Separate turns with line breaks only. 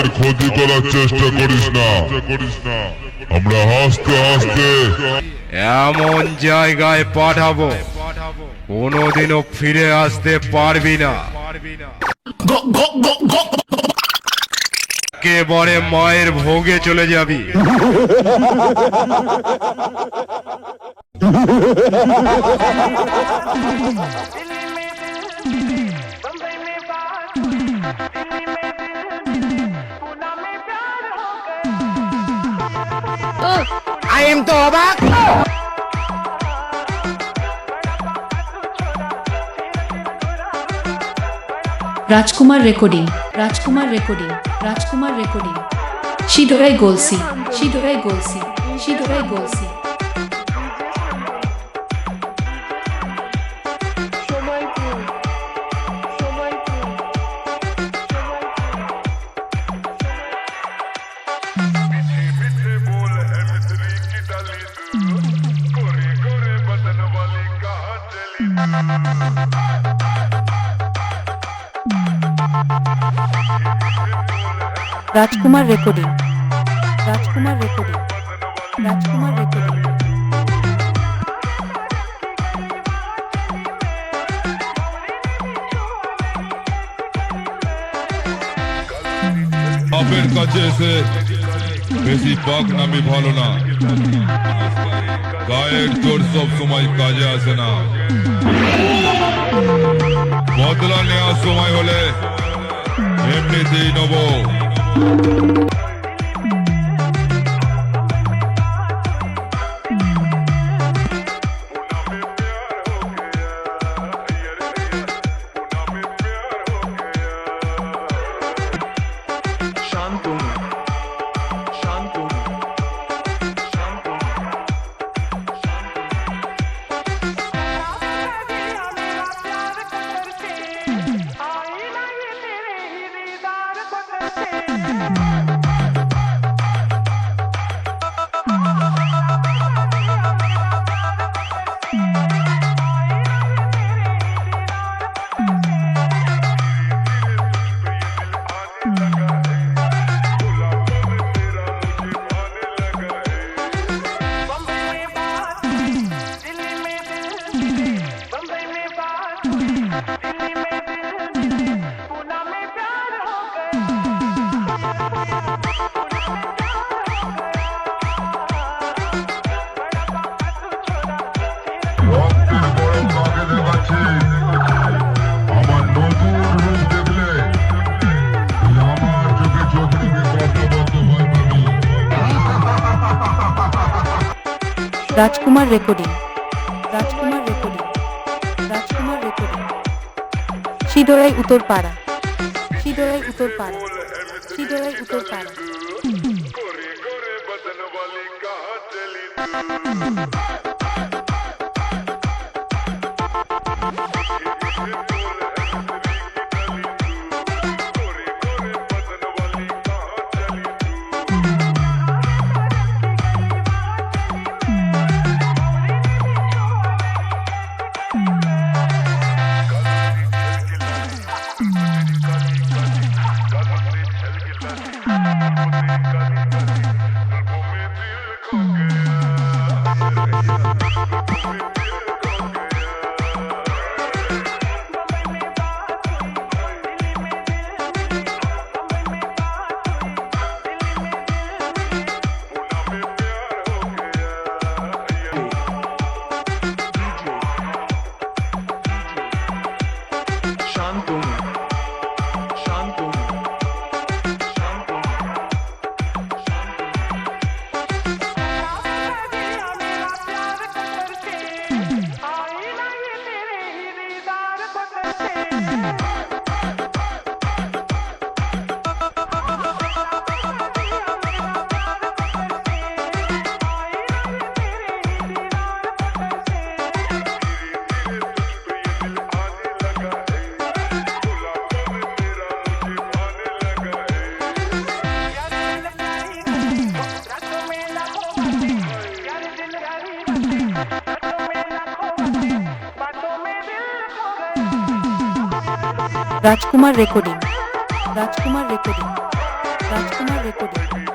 আমাদের ক্ষতি করার চেষ্টা করিস না। আমরা হাসতে হাসতে
এমন জায়গায় পাঠাবো কোনোদিনও ফিরে আসতে পারবি না। একেবারে মায়ের ভোগে চলে যাবি।
आई एम तो अबाक।
Rajkumar recording, Rajkumar recording, Rajkumar recording. সিধরাই গোলসি, সিধরাই গোলসি, সিধরাই গোলসি।
Rajkumar recording, Rajkumar recording, Rajkumar recording.
বাপের কাছে এসে বেশি পাক নামি ভালো না। গায়ের জোর সব সময় কাজে আসে না। বদলা নেওয়ার সময় হলে এমনিতেই নেব।
রাজকুমার recording, Rajkumar recording, Rajkumar recording. সিধরাই Uttarpara, সিধরাই Uttarpara, সিধরাই Uttarpara. রাজকুমার recording, Rajkumar recording, Rajkumar recording